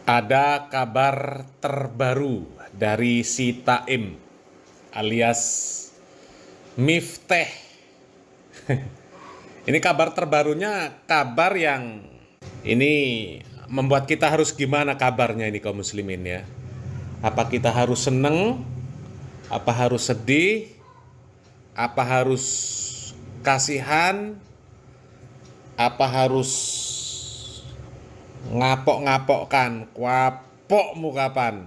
Ada kabar terbaru dari si Taim alias Mifteh. Ini kabar terbarunya, kabar yang ini membuat kita harus gimana kabarnya ini kaum muslimin ya. Apa kita harus seneng? Apa harus sedih? Apa harus kasihan? Apa harus ngapok-ngapokkan, kuapok mukapan.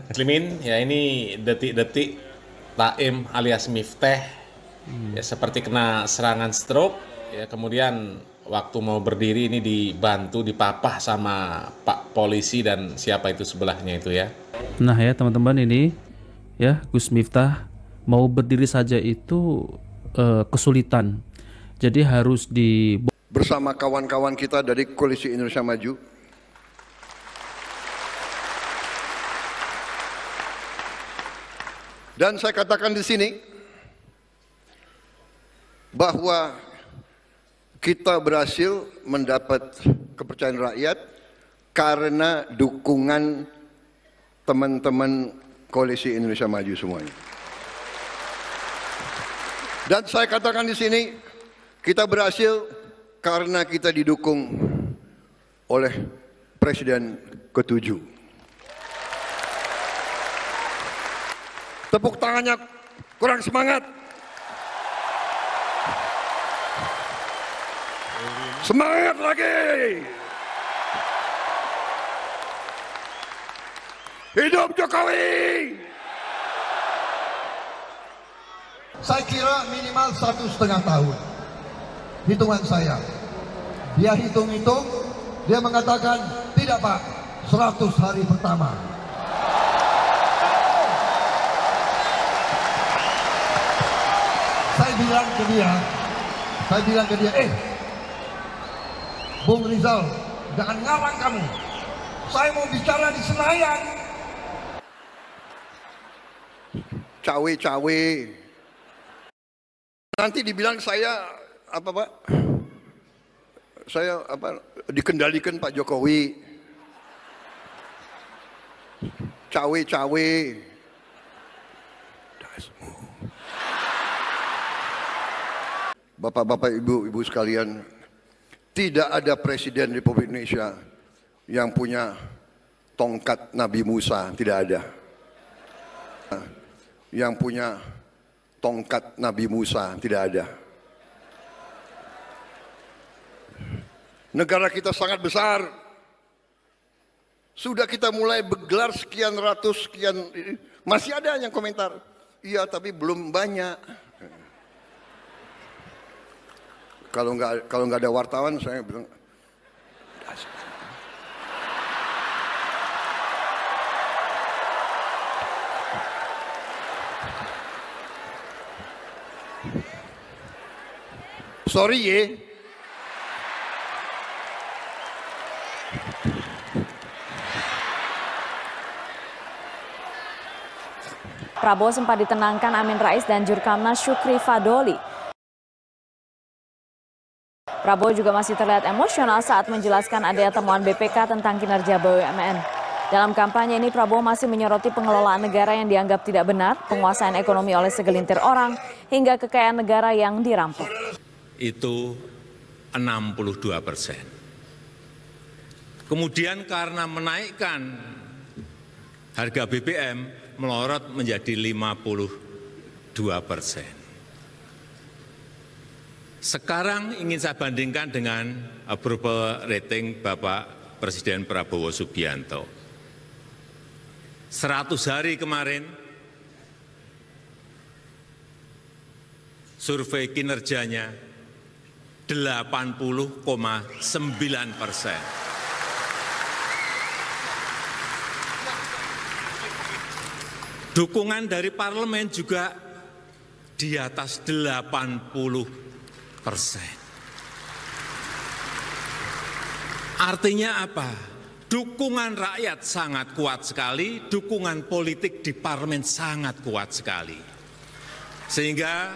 Muslimin, ya ini detik-detik Taim alias Mifteh ya seperti kena serangan stroke ya, kemudian waktu mau berdiri ini dibantu dipapah sama Pak polisi dan siapa itu sebelahnya itu ya. Nah ya teman-teman, ini ya Gus Miftah mau berdiri saja itu kesulitan. Jadi harus bersama kawan-kawan kita dari Koalisi Indonesia Maju. Dan saya katakan di sini bahwa kita berhasil mendapat kepercayaan rakyat karena dukungan teman-teman Koalisi Indonesia Maju semuanya. Dan saya katakan di sini kita berhasil karena kita didukung oleh Presiden ke-7. Tepuk tangannya kurang semangat. Semangat lagi. Hidup Jokowi. Saya kira minimal 1,5 tahun. Hitungan saya, dia hitung-hitung, dia mengatakan tidak Pak, 100 hari pertama. Saya bilang ke dia, Bung Rizal, jangan ngarang kamu. Saya mau bicara di Senayan. Cawe-cawe. Nanti dibilang saya apa Pak? Saya apa dikendalikan Pak Jokowi. Cawe-cawe. Bapak-bapak, ibu-ibu sekalian, tidak ada presiden Republik Indonesia yang punya tongkat Nabi Musa, tidak ada. Yang punya tongkat Nabi Musa, tidak ada. Negara kita sangat besar. Sudah kita mulai bergelar sekian ratus, sekian, masih ada yang komentar, iya tapi belum banyak. Kalau nggak ada wartawan, saya bilang, sorry ye. Prabowo sempat ditenangkan Amin Rais dan Jurkamnas Syukri Fadoli. Prabowo juga masih terlihat emosional saat menjelaskan adanya temuan BPK tentang kinerja BUMN. Dalam kampanye ini Prabowo masih menyoroti pengelolaan negara yang dianggap tidak benar, penguasaan ekonomi oleh segelintir orang, hingga kekayaan negara yang dirampok. Itu 62%. Kemudian karena menaikkan harga BBM melorot menjadi 52%. Sekarang ingin saya bandingkan dengan approval rating Bapak Presiden Prabowo Subianto. 100 hari kemarin, survei kinerjanya 80,9%. Dukungan dari parlemen juga di atas 80%. Artinya apa? Dukungan rakyat sangat kuat sekali, dukungan politik di parlemen sangat kuat sekali. Sehingga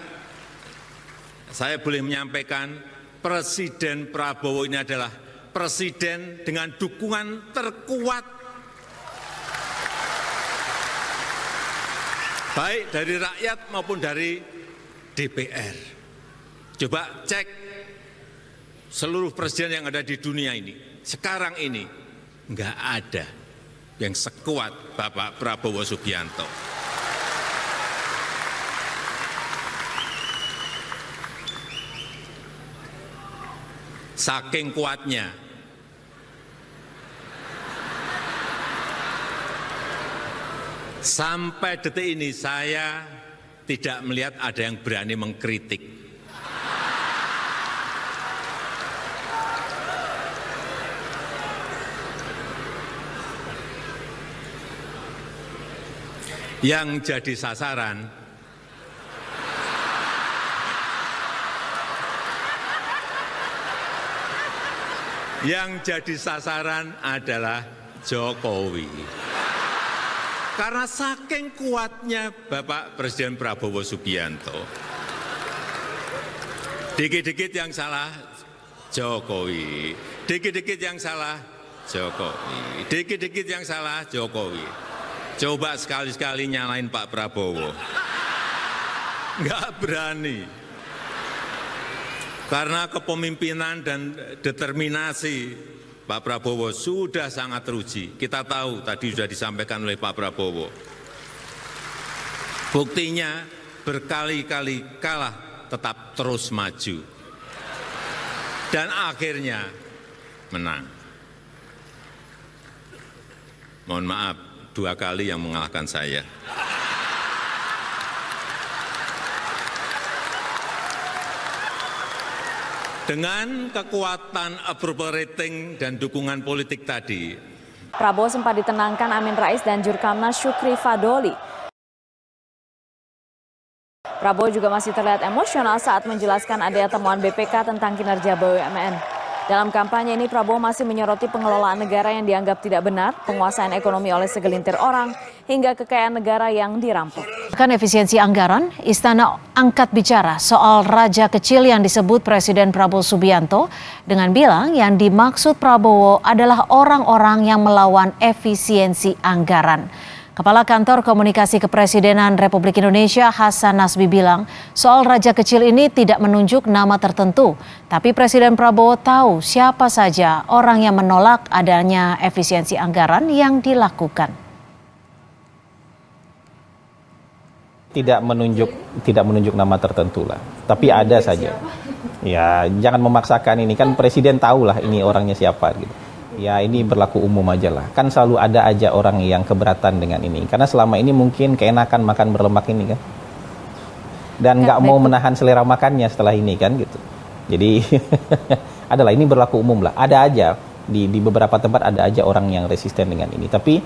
saya boleh menyampaikan Presiden Prabowo ini adalah presiden dengan dukungan terkuat baik dari rakyat maupun dari DPR. Coba cek seluruh presiden yang ada di dunia ini, sekarang ini nggak ada yang sekuat Bapak Prabowo Subianto. Saking kuatnya, sampai detik ini saya tidak melihat ada yang berani mengkritik. Yang jadi sasaran adalah Jokowi. Karena saking kuatnya Bapak Presiden Prabowo Subianto. Dikit-dikit yang salah Jokowi, dikit-dikit yang salah Jokowi, dikit-dikit yang salah Jokowi. Coba sekali-sekali nyalain Pak Prabowo. Nggak berani. Karena kepemimpinan dan determinasi Pak Prabowo sudah sangat teruji. Kita tahu tadi sudah disampaikan oleh Pak Prabowo. Buktinya berkali-kali kalah tetap terus maju. Dan akhirnya menang. Mohon maaf, 2 kali yang mengalahkan saya. Dengan kekuatan approval rating dan dukungan politik tadi, Prabowo sempat ditenangkan Amin Rais dan Jurkamnas Syukri Fadoli. Prabowo juga masih terlihat emosional saat menjelaskan adanya temuan BPK tentang kinerja BUMN. Dalam kampanye ini Prabowo masih menyoroti pengelolaan negara yang dianggap tidak benar, penguasaan ekonomi oleh segelintir orang, hingga kekayaan negara yang dirampok. Kan efisiensi anggaran, Istana angkat bicara soal raja kecil yang disebut Presiden Prabowo Subianto dengan bilang yang dimaksud Prabowo adalah orang-orang yang melawan efisiensi anggaran. Kepala Kantor Komunikasi Kepresidenan Republik Indonesia Hasan Nasbi bilang soal raja kecil ini tidak menunjuk nama tertentu, tapi Presiden Prabowo tahu siapa saja orang yang menolak adanya efisiensi anggaran yang dilakukan. Tidak menunjuk nama tertentu lah, tapi ada saja. Ya jangan memaksakan, ini kan Presiden tahu lah ini orangnya siapa gitu. Ya ini berlaku umum aja lah, kan selalu ada aja orang yang keberatan dengan ini, karena selama ini mungkin keenakan makan berlemak ini kan, dan nggak mau menahan selera makannya setelah ini kan gitu. Jadi adalah ini berlaku umum lah, ada aja di beberapa tempat ada aja orang yang resisten dengan ini, tapi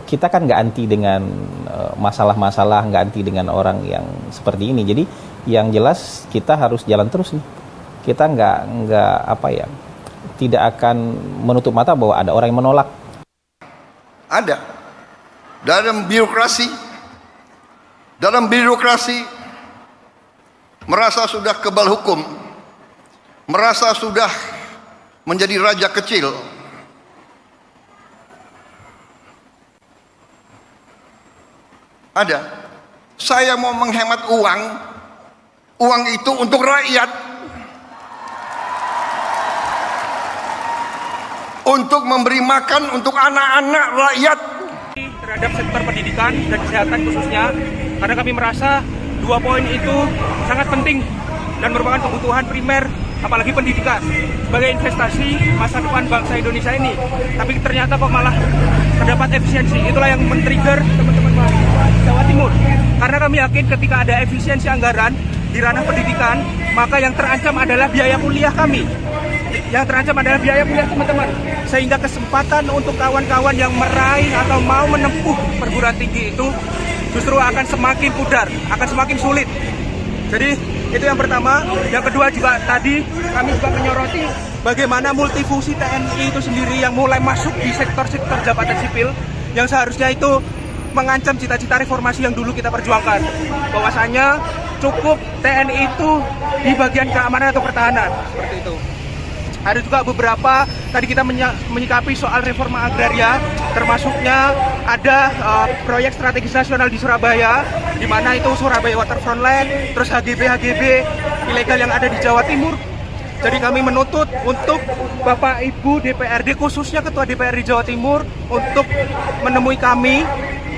kita kan nggak anti dengan masalah-masalah, nggak anti dengan orang yang seperti ini. Jadi yang jelas kita harus jalan terus nih, kita nggak apa ya, tidak akan menutup mata bahwa ada orang yang menolak. Ada. Dalam birokrasi merasa sudah kebal hukum, merasa sudah menjadi raja kecil. Ada. Saya mau menghemat uang itu untuk rakyat. Untuk memberi makan untuk anak-anak rakyat. Terhadap sektor pendidikan dan kesehatan khususnya, karena kami merasa 2 poin itu sangat penting dan merupakan kebutuhan primer, apalagi pendidikan sebagai investasi masa depan bangsa Indonesia ini. Tapi ternyata kok malah terdapat efisiensi. Itulah yang men-trigger teman-teman mahasiswa Jawa Timur. Karena kami yakin ketika ada efisiensi anggaran di ranah pendidikan, maka yang terancam adalah biaya kuliah kami. Yang terancam adalah biaya kuliah teman-teman. Sehingga kesempatan untuk kawan-kawan yang meraih atau mau menempuh perguruan tinggi itu justru akan semakin pudar, akan semakin sulit. Jadi itu yang pertama. Yang kedua juga tadi kami juga menyoroti bagaimana multifungsi TNI itu sendiri yang mulai masuk di sektor-sektor jabatan sipil yang seharusnya itu mengancam cita-cita reformasi yang dulu kita perjuangkan. Bahwasanya cukup TNI itu di bagian keamanan atau pertahanan, seperti itu. Ada juga beberapa tadi kita menyikapi soal reforma agraria, termasuknya ada proyek strategis nasional di Surabaya, di mana itu Surabaya Waterfront Land, terus HGB ilegal yang ada di Jawa Timur. Jadi kami menuntut untuk Bapak Ibu DPRD, khususnya Ketua DPRD Jawa Timur, untuk menemui kami,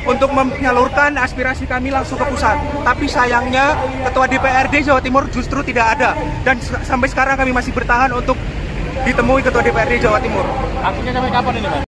untuk menyalurkan aspirasi kami langsung ke pusat. Tapi sayangnya Ketua DPRD Jawa Timur justru tidak ada. Dan sampai sekarang kami masih bertahan untuk ditemui Ketua DPRD Jawa Timur. Akhirnya sampai kapan ini, Mas?